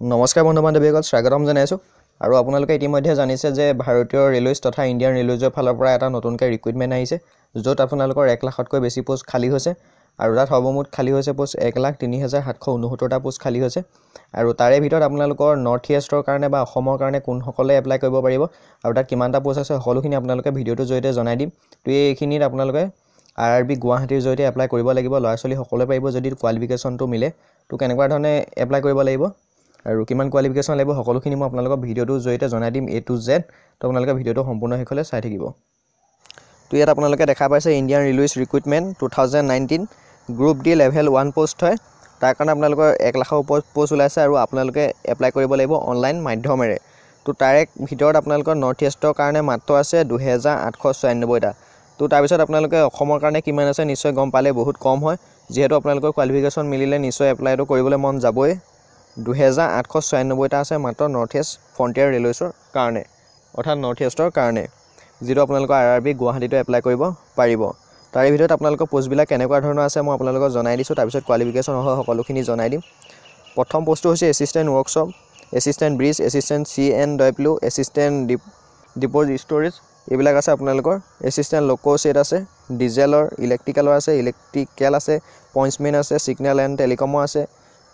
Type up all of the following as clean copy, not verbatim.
নমস্কাৰ বন্ধু বান্ধৱীসকল স্বাগতম জনাইছো আৰু আপোনালোকে ইতিমধ্যে জানিছে যে ভাৰতীয় ৰেলৱেজ তথা ইণ্ডিয়ান ৰেলৱেজৰ ফালৰ পৰা এটা নতুনকৈ ৰিক্ৰুটমেণ্ট আহিছে য'ত আপোনালোকৰ 1 লাখতকৈ বেছি পোষ্ট খালী হৈছে আৰু তাত সৰ্বমুঠ খালী হৈছে পোষ্ট 1,03,769টা পোষ্ট খালী হৈছে আৰু তাৰে ভিতৰত আপোনালোকৰ নৰ্থ ইষ্টৰ কাৰণে বা অসমৰ কাৰণে কোনসকলে এপ্লাই কৰিব পাৰিব আৰু তাত কিমানটা পোষ্ট আছে সকলোখিনি আপোনালোকে ভিডিঅ'টোৰ জৰিয়তে জনাই দিম তো এইখিনিত আপোনালোকে RRB গুৱাহাটীৰ জৰিয়তে এপ্লাই কৰিব লাগিব ল'ৰা ছোৱালী সকলোৱে পাৰিব যদি কোৱালিফিকেশ্যনটো মিলে তো কেনেকুৱা ধৰণে এপ্লাই কৰিব লাগিব আৰু কিমান কোৱালিফিকেশ্যন লাগিব সকলোখিনি মই আপোনালোকক ভিডিঅ'টোৰ জৰিয়তে জনাই দিম A to Z তো আপোনালোকে ভিডিঅ'টো সম্পূৰ্ণ শেষলৈ চাই থাকিব তো ইয়াত আপোনালোকে দেখা পাইছে Indian railways recruitment 2019 group D level 1 post হয় তাৰ কাৰণে আপোনালোকৰ 1 লাখৰ ওপৰত পোষ্ট ওলাইছে আৰু আপোনালোকে এপ্লাই কৰিব লাগিব অনলাইন মাধ্যমেৰে তো তাৰে ভিতৰত আপোনালোকৰ নৰ্থ ইষ্টৰ কাৰণে মাত্ৰ আছে 2896টা তো তাৰ পিছত আপোনালোকে অসমৰ কাৰণে কিমান আছে নিশ্চয় গম পালে বহুত কম হয় যেহেতু আপোনালোকৰ কোৱালিফিকেশ্যন মিলিলে নিশ্চয় এপ্লাইটো কৰিবলৈ মন যাবই 2896টা আছে মাত্ৰ নৰ্থ ইষ্ট ফ্ৰণ্টিয়াৰ ৰেলৱেজৰ কাৰণে অৰ্থাৎ নৰ্থ ইষ্টৰ কাৰণে যিটো আপোনালোকৰ RRB গুৱাহাটীটো এপ্লাই কৰিব পাৰিব তাৰে ভিতৰত আপোনালোকৰ পোষ্টবিলাক কেনেকুৱা ধৰণৰ আছে মই আপোনালোকক জনাই দিছোঁ তাৰপিছত কোৱালিফিকেশ্যন হয় সকলোখিনি জনাই দিম প্ৰথম পোষ্টটো হৈছে assistant workshop assistant bridge assistant CNW assistant depots stores এইবিলাক আছে আপোনালোকৰ এছিষ্টেণ্ট লোকো ছেট আছে ডিজেলৰ ইলেক্ট্ৰিকেলৰ আছে ইলেক্ট্ৰিকেল আছে পইণ্টছমেন আছে ছিগনেল এণ্ড টেলিকমৰ আছে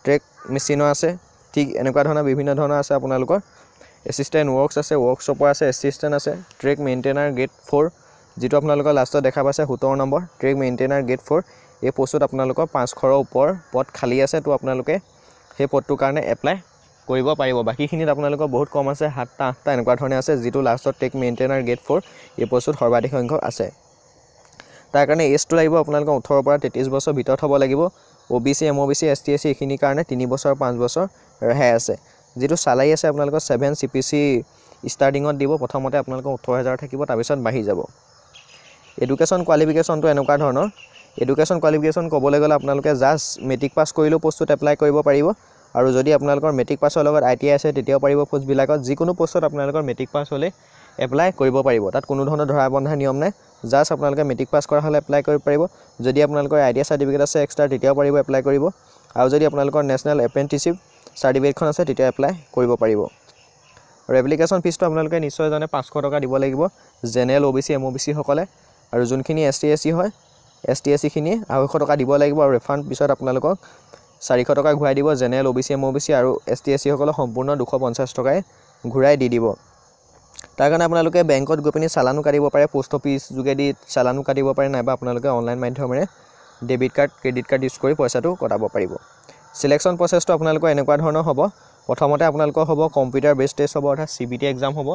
ট্ৰেক মেচিনৰ আছে ঠিক এনেকুৱা ধৰণৰ বিভিন্ন ধৰণৰ আছে আপোনালোকৰ এছিষ্টেণ্ট ৱৰ্কছ আছে ৱৰ্কশ্বপৰ আছে এছিষ্টেণ্ট আছে ট্ৰেক মেইনটেইনাৰ গ্ৰেড 4 যেটো আপোনালোকৰ লাষ্টত দেখা পাইছে 17 নম্বৰ ট্ৰেক মেইনটেইনাৰ গ্ৰেড 4 এই পোষ্টত আপোনালোকৰ 500ৰ ওপৰ পদ খালী আছে তো আপোনালোকে সেই পদটোৰ কাৰণে এপ্লাই কৰিব পাৰিব বাকিখিনিত আপোনালোকৰ বহুত কম আছে 7টা 8টা এনেকুৱা ধৰণে আছে যেটো লাষ্টত ট্ৰেক মেইনটেইনাৰ গ্ৰেড 4 এই পোষ্টত সৰ্বাধিক সংখ্যক আছে তাৰ কাৰণে এজটো লাগিব আপোনালোকৰ 18 পৰা 33 বছৰ ভিতৰত হ'ব লাগিব OBC MOBC ST SC এইখিনিৰ কাৰণে 3 বছৰ 5 বছৰ ৰেহাই আছে যেটো সালাই আছে আপোনালোকৰ 7 CPC ষ্টাৰ্টিংত দিব প্ৰথমতে আপোনালোকৰ 18000 থাকিব তাৰ পিছত বাঢ়ি যাব এডুকেশ্যন কোৱালিফিকেশ্যনটো এনেকুৱা ধৰণৰ এডুকেশ্যন কোৱালিফিকেশ্যন ক'বলৈ গ'লে আপোনালোকে জাস্ট মেট্ৰিক পাছ কৰিলেও পোষ্টত এপ্লাই কৰিব পাৰিব আৰু যদি আপোনালোকৰ মেট্ৰিক পাছৰ লগত ITI আছে তেতিয়াও পাৰিব পোষ্টবিলাকত যিকোনো পোষ্টত আপোনালোকৰ মেট্ৰিক পাছ হ'লে এপ্লাই কৰিব পাৰিব তাত কোনো ধৰণৰ ধৰা বন্ধা নিয়ম নাই জাস্ট আপোনালোকে মেট্ৰিক পাছ কৰা হ'লে এপ্লাই কৰিব পাৰিব যদি আপোনালোকৰ ITI সাৰ্টিফিকেট আছে এক্সট্ৰা তেতিয়াও পাৰিব এপ্লাই কৰিব আৰু যদি আপোনালোকৰ নেশ্যনেল এপ্ৰেন্টিছশ্বিপ সাৰ্টিফিকেটখন আছে তেতিয়া এপ্লাই কৰিব পাৰিব আৰু এপ্লিকেশ্যন ফিজটো আপোনালোকে নিশ্চয় জানে 500 টকা দিব লাগিব জেনেৰেল OBC MOBC সকলে আৰু যোনখিনি ST SC হয় ST SC খিনি 200 টকা দিব লাগিব আৰু ৰিফান্ড পিছত আপোনালোকক 400 টকা ঘূৰাই দিব জেনেৰেল OBC MOBC আৰু ST SC সকলে সম্পূৰ্ণ 250 টকাই ঘূৰাই দি দিব তাৰ কাৰণে আপোনালোকে বেংকত গৈ পিনি চালানো কাটিব পাৰে পোষ্ট অফিচ যোগেদি চালানো কাটিব পাৰে নাইবা আপোনালোকে অনলাইন মাধ্যমেৰে debit card credit card use কৰি পইচাটো কটাব পাৰিব সিলেকশ্যন প্ৰসেছটো আপোনালোকৰ এনেকুৱা ধৰণৰ হ'ব প্ৰথমতে আপোনালোকৰ হ'ব কম্পিউটাৰ বেছ টেষ্ট হ'ব অৰ্থাৎ CBT এক্সাম হ'ব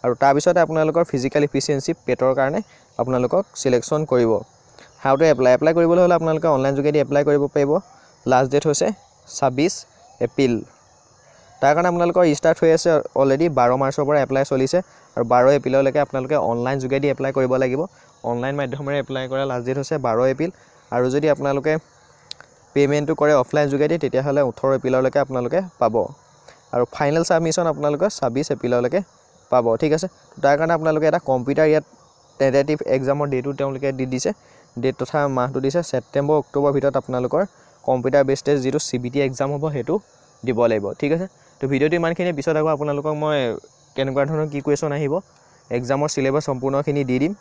আৰু তাৰ পিছতে আপোনালোকৰ ফিজিক্যাল এফিচিয়েন্সি পেটৰ কাৰণে আপোনালোকক সিলেকশ্যন কৰিব হাউ টু এপ্লাই কৰিবলৈ হ'লে আপোনালোকে অনলাইন যোগেদি এপ্লাই কৰিব পাৰিব লাষ্ট ডেট হৈছে 26 এপ্ৰিল তাৰ কাৰণে আপোনালোকৰ ষ্টাৰ্ট হৈ আছে অলৰেডি 12 মাৰ্চৰ পৰা এপ্লাই চলিছে আৰু 12 এপ্ৰিললৈকে আপোনালোকে অনলাইন যোগেদি এপ্লাই কৰিব লাগিব অনলাইন মাধ্যমেৰে এপ্লাই কৰা লাষ্ট ডেট হৈছে 12 এপ্ৰিল আৰু যদি আপোনালোকে পেমেন্টটো কৰে অফলাইন যোগেদি তেতিয়া হ'লে 18 এপ্ৰিললৈকে আপোনালোকে পাব আৰু ফাইনেল সাবমিশন আপোনালোকে 26 এপ্ৰিললৈকে পাব ঠিক আছে তাৰ কাৰণে আপোনালোকে এটা কম্পিউটাৰ ইয়াত টেন্টেটিভ এক্সামৰ ডেটটো তেওঁলোকে দি দিছে ডেট তথা মাহটো দিছে ছেপ্টেম্বৰ অক্টোবৰ ভিতৰত আপোনালোকৰ কম্পিউটাৰ বেছ টেষ্ট যেটো CBT এক্সাম হ'ব হেতু দিব লাগিব ঠিক আছে তো ভিডিঅ'টো ইমানখিনি পিছত আকৌ আপোনালোকক মই কেনেকুৱা ধৰণৰ কি কুৱেশ্যন আহিব এক্সামৰ সিলেবাস সম্পূৰ্ণখিনি দি দিম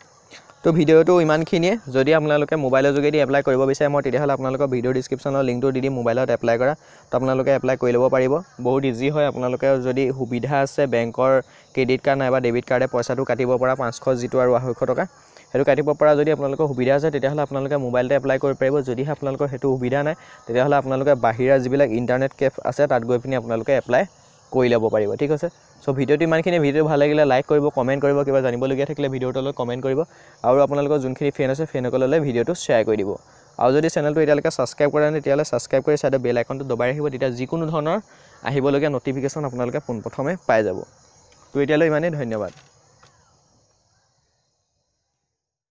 তো ভিডিঅ'টো ইমানখিনিয়ে যদি আপোনালোকে মোবাইলৰ যোগেদি এপ্লাই কৰিব বিচাৰে মই তেতিয়াহ'লে আপোনালোকৰ ভিডিঅ' ডেছক্ৰিপশ্যনৰ লিংকটো দি দিম মোবাইলত এপ্লাই কৰা তো আপোনালোকে এপ্লাই কৰি ল'ব পাৰিব বহুত ইজি হয় আপোনালোকে যদি সুবিধা আছে বেংকৰ ক্ৰেডিট কাৰ্ড নাইবা ডেবিট কাৰ্ডে পইচাটো কাটিব পৰা 500 যিটো আৰু 200 টকা হেতু কাটিব পৰা যদি আপোনালোকৰ সুবিধা আছে তেতিয়াহ'লে আপোনালোকে মোবাইলতে এপ্লাই কৰিব পাৰিব যদি আপোনালোকৰ হেতু সুবিধা নাই তেতিয়াহ'লে আপোনালোকে বাহিৰা যিবিলাক ইন্টাৰনেট কেফ আছে তাত গৈ পিনি আপোনালোকে এপ্লাই কৰি ল'ব পাৰিব ঠিক আছে সো ভিডিঅ'টো ইমানখিনি ভিডিঅ' ভাল লাগিলে লাইক কৰিব কমেন্ট কৰিব কিবা জানিবলগীয়া থাকিলে ভিডিঅ'ৰ তলত কমেন্ট কৰিব আৰু আপোনালোকৰ যোনখিনি ফ্ৰেণ্ড আছে ফ্ৰেণ্ডসকললৈ ভিডিঅ'টো শ্বেয়াৰ কৰি দিব আৰু যদি চেনেলটো এতিয়ালৈকে সাবস্ক্ৰাইব কৰা নাই তেতিয়াহ'লে সাবস্ক্ৰাইব কৰি সাইডৰ বেল আইকনটো দবাই ৰাখিব তেতিয়া যিকোনো ধৰণৰ আহিবলগীয়া নটিফিকেশ্যন আপোনালোকে পোনপ্ৰথমে পাই যাব তো এতিয়ালৈ ইমানেই ধন্যবাদ